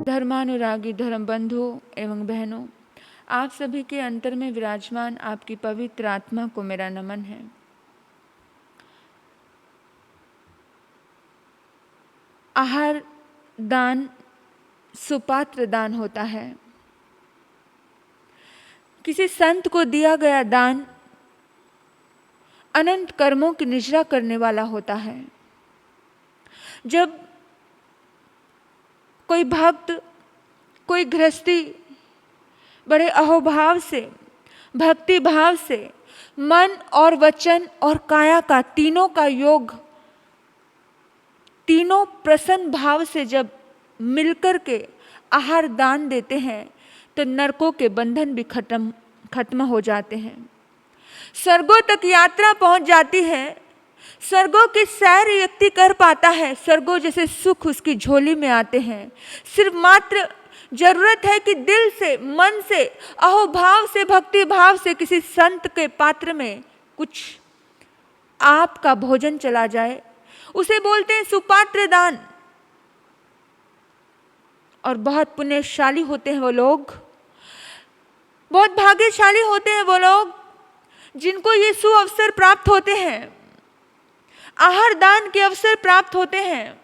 धर्मानुरागी धर्म बंधु एवं बहनों, आप सभी के अंतर में विराजमान आपकी पवित्र आत्मा को मेरा नमन है। आहार दान सुपात्र दान होता है। किसी संत को दिया गया दान अनंत कर्मों की निजरा करने वाला होता है। जब कोई भक्त, कोई गृहस्थी बड़े अहोभाव से, भक्ति भाव से मन और वचन और काया का तीनों का योग, तीनों प्रसन्न भाव से जब मिलकर के आहार दान देते हैं तो नरकों के बंधन भी खत्म हो जाते हैं। स्वर्गों तक यात्रा पहुंच जाती है। स्वर्गों की सैर व्यक्ति कर पाता है। स्वर्गों जैसे सुख उसकी झोली में आते हैं। सिर्फ मात्र जरूरत है कि दिल से, मन से, अहोभाव से, भक्ति भाव से किसी संत के पात्र में कुछ आपका भोजन चला जाए। उसे बोलते हैं सुपात्र दान। और बहुत पुण्यशाली होते हैं वो लोग, बहुत भाग्यशाली होते हैं वो लोग जिनको ये सुअवसर प्राप्त होते हैं, आहार दान के अवसर प्राप्त होते हैं।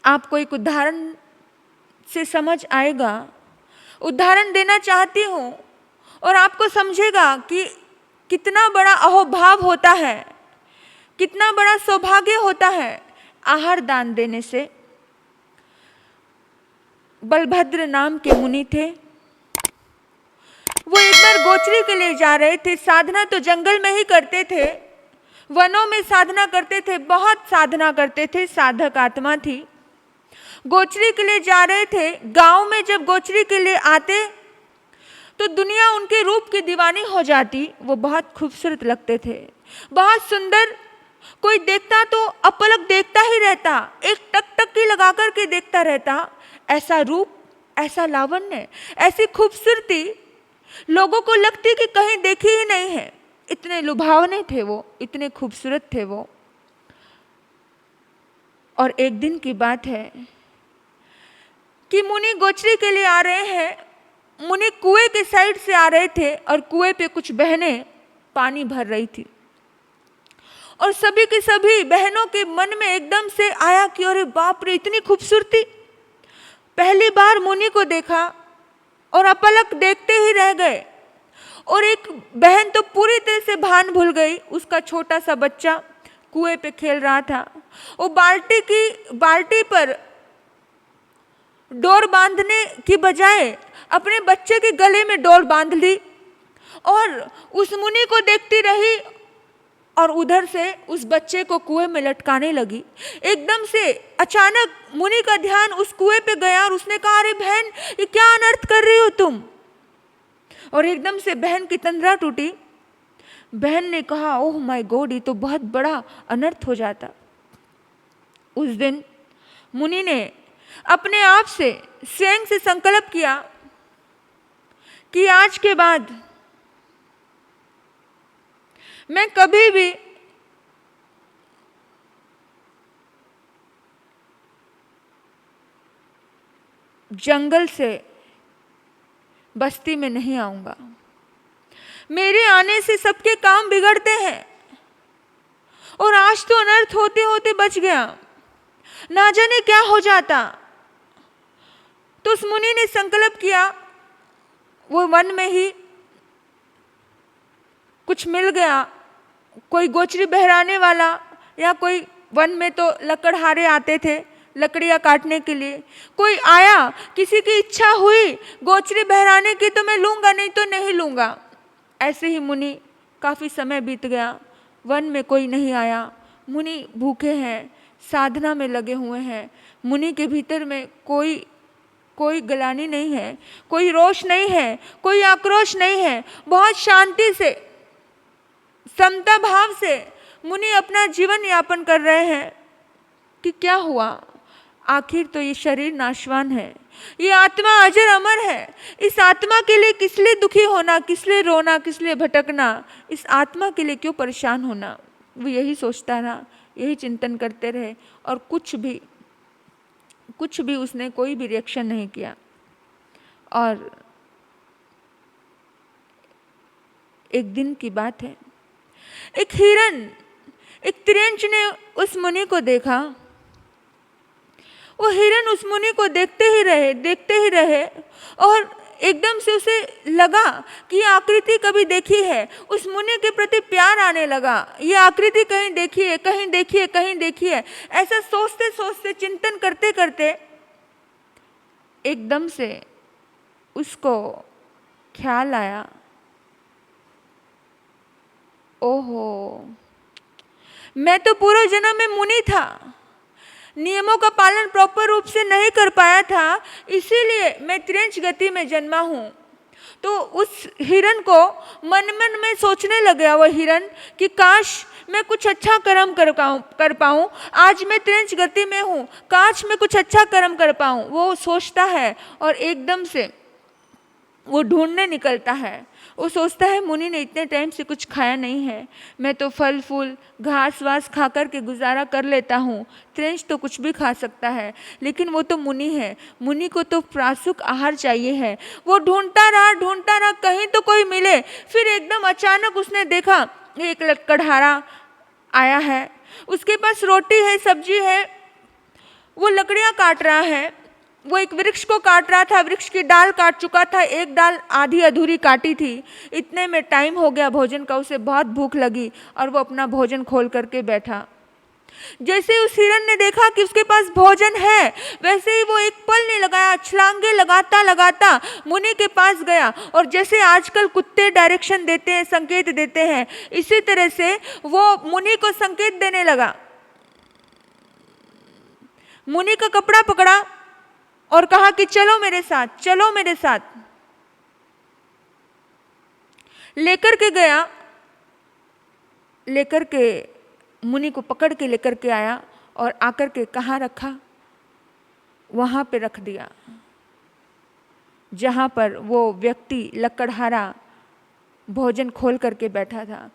आपको एक उदाहरण से समझ आएगा। उदाहरण देना चाहती हूं और आपको समझेगा कि कितना बड़ा अहोभाव होता है, कितना बड़ा सौभाग्य होता है आहार दान देने से। बलभद्र नाम के मुनि थे। वो एक बार गोचरी के लिए जा रहे थे। साधना तो जंगल में ही करते थे, वनों में साधना करते थे, बहुत साधना करते थे, साधक आत्मा थी। गोचरी के लिए जा रहे थे। गांव में जब गोचरी के लिए आते तो दुनिया उनके रूप की दीवानी हो जाती। वो बहुत खूबसूरत लगते थे, बहुत सुंदर। कोई देखता तो अपलक देखता ही रहता, एक टकटकी लगा कर के देखता रहता। ऐसा रूप, ऐसा लावण्य, ऐसी खूबसूरती लोगों को लगती कि कहीं देखी ही नहीं है। इतने लुभावने थे वो, इतने खूबसूरत थे वो। और एक दिन की बात है कि मुनि गोचरी के लिए आ रहे हैं। मुनि कुएं के साइड से आ रहे थे और कुएं पे कुछ बहनें पानी भर रही थी। और सभी की सभी बहनों के मन में एकदम से आया कि अरे बाप रे, इतनी खूबसूरती। पहली बार मुनि को देखा और अपलक देखते ही रह गए। और एक बहन तो पूरी तरह से भान भूल गई। उसका छोटा सा बच्चा कुएं पे खेल रहा था। वो बाल्टी पर डोर बांधने की बजाय अपने बच्चे के गले में डोर बांध ली और उस मुनि को देखती रही और उधर से उस बच्चे को कुएं में लटकाने लगी। एकदम से अचानक मुनि का ध्यान उस कुएं पे गया और उसने कहा, अरे बहन, ये क्या अनर्थ कर रही हो तुम? और एकदम से बहन की तंद्रा टूटी। बहन ने कहा, ओह माय गॉड, ये तो बहुत बड़ा अनर्थ हो जाता। उस दिन मुनि ने अपने आप से स्वयं से संकल्प किया कि आज के बाद मैं कभी भी जंगल से बस्ती में नहीं आऊंगा। मेरे आने से सबके काम बिगड़ते हैं और आज तो अनर्थ होते होते बच गया, ना जाने क्या हो जाता। तो उस मुनि ने संकल्प किया। वो वन में ही कुछ मिल गया, कोई गोचरी बहराने वाला, या कोई वन में तो लकड़हारे आते थे लकड़ियाँ काटने के लिए। कोई आया, किसी की इच्छा हुई गोचरी बहराने की तो मैं लूँगा, नहीं तो नहीं लूँगा। ऐसे ही मुनि काफ़ी समय बीत गया, वन में कोई नहीं आया। मुनि भूखे हैं, साधना में लगे हुए हैं। मुनि के भीतर में कोई गलानी नहीं है, कोई रोष नहीं है, कोई आक्रोश नहीं है। बहुत शांति से, समता भाव से मुनि अपना जीवन यापन कर रहे हैं कि क्या हुआ, आखिर तो ये शरीर नाशवान है, ये आत्मा अजर अमर है। इस आत्मा के लिए किस लिए दुखी होना, किस लिए रोना, किस लिए भटकना, इस आत्मा के लिए क्यों परेशान होना। वो यही सोचता रहा। यही चिंतन करते रहे और कुछ भी उसने कोई भी रिएक्शन नहीं किया। और एक दिन की बात है, एक हिरन, एक तिरंच ने उस मुनि को देखा। वो हिरन उस मुनि को देखते ही रहे और एकदम से उसे लगा कि ये आकृति कभी देखी है। उस मुनि के प्रति प्यार आने लगा, ये आकृति कहीं देखी है। ऐसा सोचते सोचते, चिंतन करते करते एकदम से उसको ख्याल आया, ओहो, मैं तो पूर्व जन्म में मुनि था, नियमों का पालन प्रॉपर रूप से नहीं कर पाया था, इसीलिए मैं तिरंच गति में जन्मा हूँ। तो उस हिरन को मन में सोचने लगा वह हिरन कि काश मैं कुछ अच्छा कर्म कर पाऊँ, आज मैं तिरंच गति में हूँ, काश मैं कुछ अच्छा कर्म कर पाऊँ। वो सोचता है और एकदम से वो ढूंढने निकलता है। वो सोचता है मुनि ने इतने टाइम से कुछ खाया नहीं है, मैं तो फल फूल घास वास खा कर के गुजारा कर लेता हूँ, तिरंच तो कुछ भी खा सकता है, लेकिन वो तो मुनि है, मुनि को तो प्रासुक आहार चाहिए है। वो ढूंढता रहा, कहीं तो कोई मिले। फिर एकदम अचानक उसने देखा एक लकड़हारा आया है, उसके पास रोटी है, सब्जी है, वो लकड़ियाँ काट रहा है। वो एक वृक्ष को काट रहा था, वृक्ष की डाल काट चुका था, एक डाल आधी अधूरी काटी थी। इतने में टाइम हो गया भोजन का, उसे बहुत भूख लगी और वो अपना भोजन खोल करके बैठा। जैसे उस हिरन ने देखा कि उसके पास भोजन है, वैसे ही वो एक पल नहीं लगाया, छलांगे लगाता मुनि के पास गया। और जैसे आजकल कुत्ते डायरेक्शन देते हैं, संकेत देते हैं, इसी तरह से वो मुनि को संकेत देने लगा। मुनि का कपड़ा पकड़ा और कहा कि चलो मेरे साथ। लेकर के गया, लेकर के मुनि को पकड़ के लेकर के आया और आकर के कहाँ रखा, वहाँ पे रख दिया जहाँ पर वो व्यक्ति लकड़हारा भोजन खोल करके बैठा था।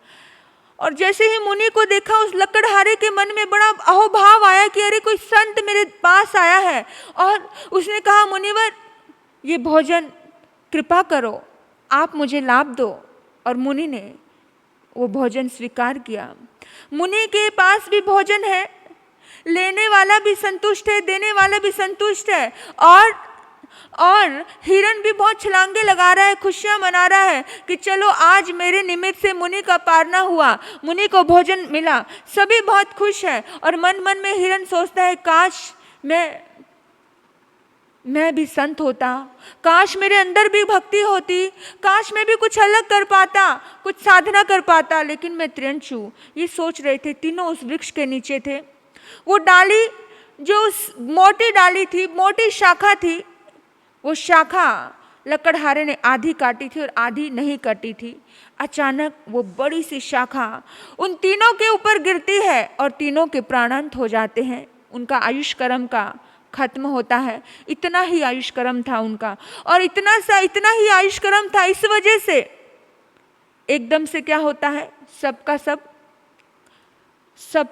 और जैसे ही मुनि को देखा, उस लकड़हारे के मन में बड़ा अहोभाव आया कि अरे कोई संत मेरे पास आया है। और उसने कहा, मुनिवर ये भोजन कृपा करो, आप मुझे लाभ दो। और मुनि ने वो भोजन स्वीकार किया। मुनि के पास भी भोजन है, लेने वाला भी संतुष्ट है, देने वाला भी संतुष्ट है। और हिरन भी बहुत छलांगे लगा रहा है, खुशियां मना रहा है कि चलो आज मेरे निमित्त से मुनि का पारना हुआ, मुनि को भोजन मिला। सभी बहुत खुश हैं। और मन में हिरन सोचता है, काश मैं भी संत होता, काश मेरे अंदर भी भक्ति होती, काश मैं भी कुछ अलग कर पाता, कुछ साधना कर पाता, लेकिन मैं तिरंच हूँ। ये सोच रहे थे। तीनों उस वृक्ष के नीचे थे। वो डाली, जो उस मोटी डाली थी, मोटी शाखा थी, वो शाखा लकड़हारे ने आधी काटी थी और आधी नहीं काटी थी। अचानक वो बड़ी सी शाखा उन तीनों के ऊपर गिरती है और तीनों के प्राणांत हो जाते हैं। उनका आयुष्कर्म का खत्म होता है। इतना ही आयुष्कर्म था उनका, और इतना ही आयुष्कर्म था। इस वजह से एकदम से क्या होता है, सबका सब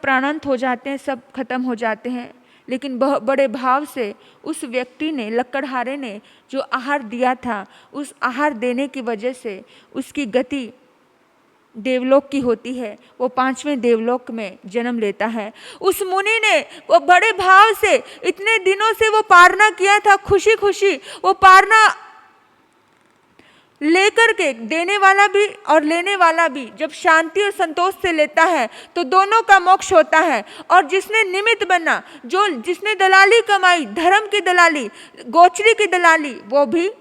प्राणांत हो जाते हैं, सब खत्म हो जाते हैं। लेकिन बड़े भाव से उस व्यक्ति ने, लकड़हारे ने जो आहार दिया था, उस आहार देने की वजह से उसकी गति देवलोक की होती है। वो 5वें देवलोक में जन्म लेता है। उस मुनि ने वो बड़े भाव से, इतने दिनों से वो पारना किया था, खुशी खुशी वो पारना लेकर के, देने वाला भी और लेने वाला भी जब शांति और संतोष से लेता है तो दोनों का मोक्ष होता है। और जिसने निमित्त बना, जिसने दलाली कमाई, धर्म की दलाली, गोचरी की दलाली, वो भी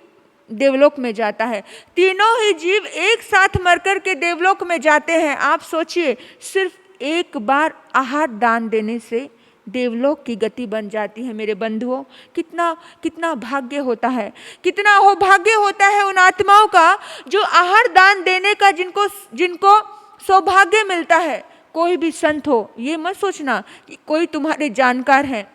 देवलोक में जाता है। तीनों ही जीव एक साथ मरकर के देवलोक में जाते हैं। आप सोचिए, सिर्फ एक बार आहार दान देने से देवलोक की गति बन जाती है। मेरे बंधुओं, कितना भाग्य होता है, कितना भाग्य होता है उन आत्माओं का जो आहार दान देने का जिनको सौभाग्य मिलता है। कोई भी संत हो, ये मत सोचना कि कोई तुम्हारे जानकार हैं,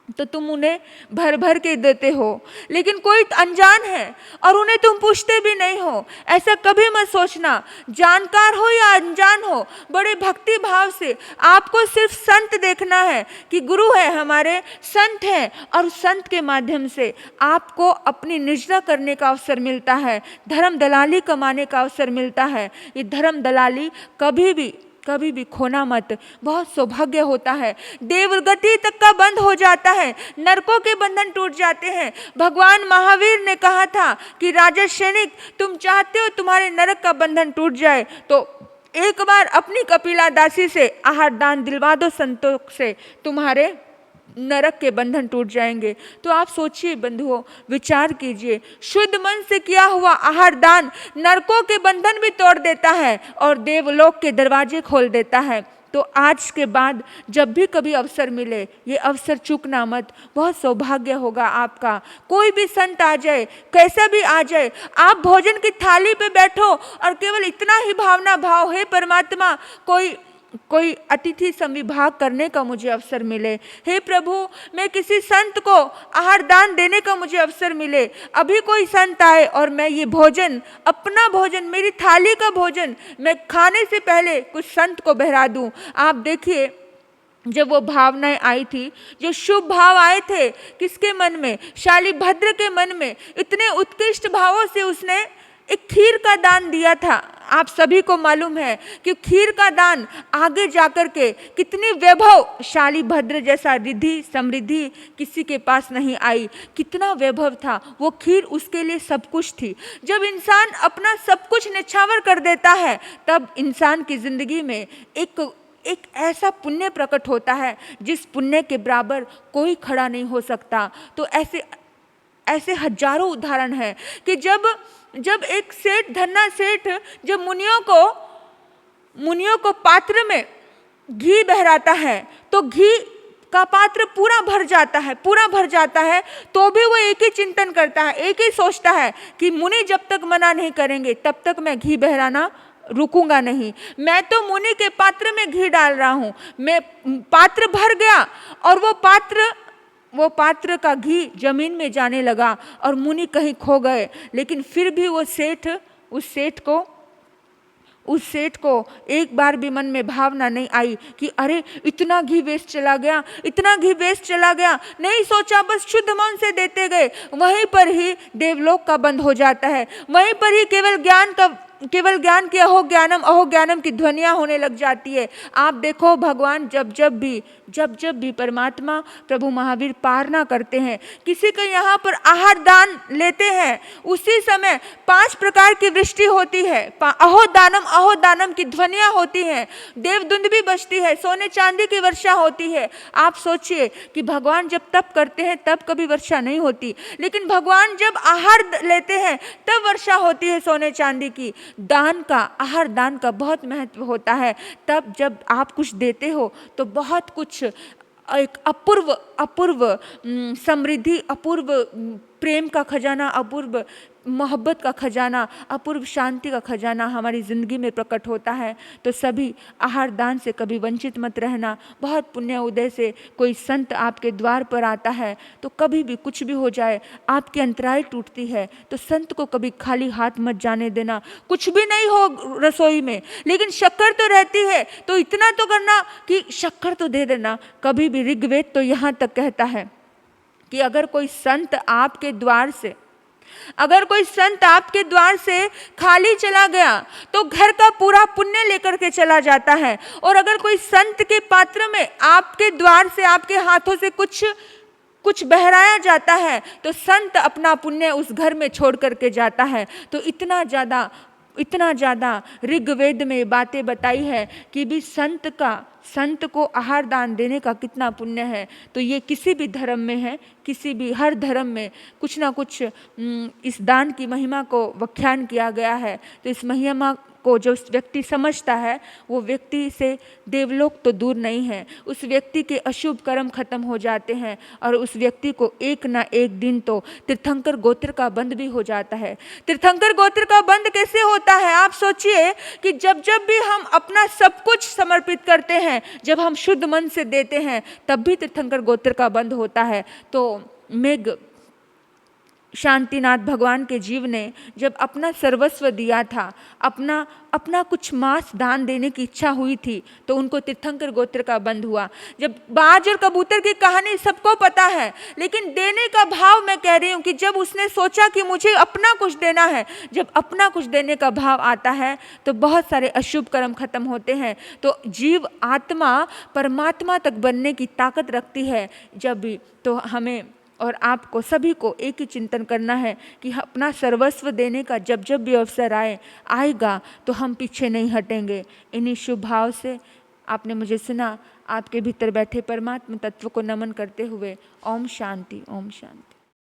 तो तुम उन्हें भर भर के देते हो, लेकिन कोई अनजान है और उन्हें तुम पूछते भी नहीं हो। ऐसा कभी मत सोचना, जानकार हो या अनजान हो, बड़े भक्ति भाव से आपको सिर्फ संत देखना है कि गुरु है हमारे, संत हैं, और संत के माध्यम से आपको अपनी निजता करने का अवसर मिलता है, धर्म दलाली कमाने का अवसर मिलता है। ये धर्म दलाली कभी भी खोना मत, बहुत सौभाग्य होता है। देवगति तक का बंद हो जाता है, नरकों के बंधन टूट जाते हैं। भगवान महावीर ने कहा था कि राजा सैनिक, तुम चाहते हो तुम्हारे नरक का बंधन टूट जाए तो एक बार अपनी कपिला दासी से आहार दान दिलवा दो, संतों से तुम्हारे नरक के बंधन टूट जाएंगे। तो आप सोचिए बंधुओं, विचार कीजिए, शुद्ध मन से किया हुआ आहार दान नरकों के बंधन भी तोड़ देता है और देवलोक के दरवाजे खोल देता है। तो आज के बाद जब भी कभी अवसर मिले, ये अवसर चूकना मत, बहुत सौभाग्य होगा आपका। कोई भी संत आ जाए, कैसा भी आ जाए, आप भोजन की थाली पे बैठो और केवल इतना ही भावना भाव, हे परमात्मा कोई अतिथि संविभाग करने का मुझे अवसर मिले, हे प्रभु मैं किसी संत को आहार दान देने का मुझे अवसर मिले। अभी कोई संत आए और मैं ये भोजन, अपना भोजन, मेरी थाली का भोजन मैं खाने से पहले कुछ संत को बहरा दूं। आप देखिए, जब वो भावनाएं आई थी, जो शुभ भाव आए थे किसके मन में, शालिभद्र के मन में, इतने उत्कृष्ट भावों से उसने एक खीर का दान दिया था। आप सभी को मालूम है कि खीर का दान आगे जाकर के कितनी वैभव, शालिभद्र जैसा रिद्धि समृद्धि किसी के पास नहीं आई, कितना वैभव था वो खीर, उसके लिए सब कुछ थी। जब इंसान अपना सब कुछ न्यौछावर कर देता है, तब इंसान की जिंदगी में एक ऐसा पुण्य प्रकट होता है जिस पुण्य के बराबर कोई खड़ा नहीं हो सकता। तो ऐसे हजारों उदाहरण हैं कि जब एक सेठ, धन्ना सेठ, जब मुनियों को पात्र में घी बहराता है तो घी का पात्र पूरा भर जाता है, तो भी वो एक ही चिंतन करता है, एक ही सोचता है कि मुनि जब तक मना नहीं करेंगे तब तक मैं घी बहराना रुकूंगा नहीं। मैं तो मुनि के पात्र में घी डाल रहा हूँ, मैं पात्र भर गया और वो पात्र का घी जमीन में जाने लगा और मुनि कहीं खो गए। लेकिन फिर भी वो सेठ, उस सेठ को एक बार भी मन में भावना नहीं आई कि अरे इतना घी वेस्ट चला गया। नहीं सोचा, बस शुद्ध मन से देते गए। वहीं पर ही देवलोक का बंद हो जाता है, वहीं पर ही केवल ज्ञान की अहो ज्ञानम की ध्वनियाँ होने लग जाती है। आप देखो, भगवान जब भी परमात्मा प्रभु महावीर पारना करते हैं, किसी के यहाँ पर आहार दान लेते हैं, उसी समय 5 प्रकार की वृष्टि होती है, अहो दानम की ध्वनियाँ होती हैं, देवदुंदुभी बजती है, सोने चांदी की वर्षा होती है। आप सोचिए कि भगवान जब तप करते हैं तब कभी वर्षा नहीं होती, लेकिन भगवान जब आहार लेते हैं तब वर्षा होती है सोने चांदी की। आहार दान का बहुत महत्व होता है। तब जब आप कुछ देते हो तो बहुत कुछ, एक अपूर्व समृद्धि, अपूर्व प्रेम का खजाना, अपूर्व मोहब्बत का खजाना, अपूर्व शांति का खजाना हमारी ज़िंदगी में प्रकट होता है। तो सभी आहार दान से कभी वंचित मत रहना। बहुत पुण्य उदय से कोई संत आपके द्वार पर आता है तो कभी भी कुछ भी हो जाए, आपकी अंतराय टूटती है तो संत को कभी खाली हाथ मत जाने देना। कुछ भी नहीं हो रसोई में, लेकिन शक्कर तो रहती है, तो इतना तो करना कि शक्कर तो दे देना। कभी भी ऋग्वेद तो यहाँ तक कहता है कि अगर कोई संत आपके द्वार से खाली चला गया तो घर का पूरा पुण्य लेकर के चला जाता है। और अगर कोई संत के पात्र में आपके द्वार से, आपके हाथों से कुछ बहराया जाता है तो संत अपना पुण्य उस घर में छोड़ करके जाता है। तो इतना ज़्यादा ऋग्वेद में बातें बताई है कि भी संत को आहार दान देने का कितना पुण्य है। तो ये किसी भी धर्म में है, हर धर्म में कुछ ना कुछ इस दान की महिमा को व्याख्यान किया गया है। तो इस को जो व्यक्ति समझता है वो व्यक्ति से देवलोक तो दूर नहीं है, उस व्यक्ति के अशुभ कर्म खत्म हो जाते हैं और उस व्यक्ति को एक ना एक दिन तो तीर्थंकर गोत्र का बंध भी हो जाता है। तीर्थंकर गोत्र का बंध कैसे होता है? आप सोचिए कि जब जब भी हम अपना सब कुछ समर्पित करते हैं, जब हम शुद्ध मन से देते हैं, तब भी तीर्थंकर गोत्र का बंध होता है। तो मेघ शांतिनाथ भगवान के जीव ने जब अपना सर्वस्व दिया था, अपना कुछ मांस दान देने की इच्छा हुई थी, तो उनको तीर्थंकर गोत्र का बंध हुआ। जब बाज और कबूतर की कहानी सबको पता है, लेकिन देने का भाव मैं कह रही हूँ कि जब उसने सोचा कि मुझे अपना कुछ देना है, जब अपना कुछ देने का भाव आता है तो बहुत सारे अशुभ कर्म खत्म होते हैं। तो जीव आत्मा परमात्मा तक बनने की ताकत रखती है जब भी। तो हमें और आपको सभी को एक ही चिंतन करना है कि अपना सर्वस्व देने का जब जब भी अवसर आएगा तो हम पीछे नहीं हटेंगे। इन्हीं शुभ भाव से आपने मुझे सुना, आपके भीतर बैठे परमात्मा तत्व को नमन करते हुए ओम शांति, ओम शांति।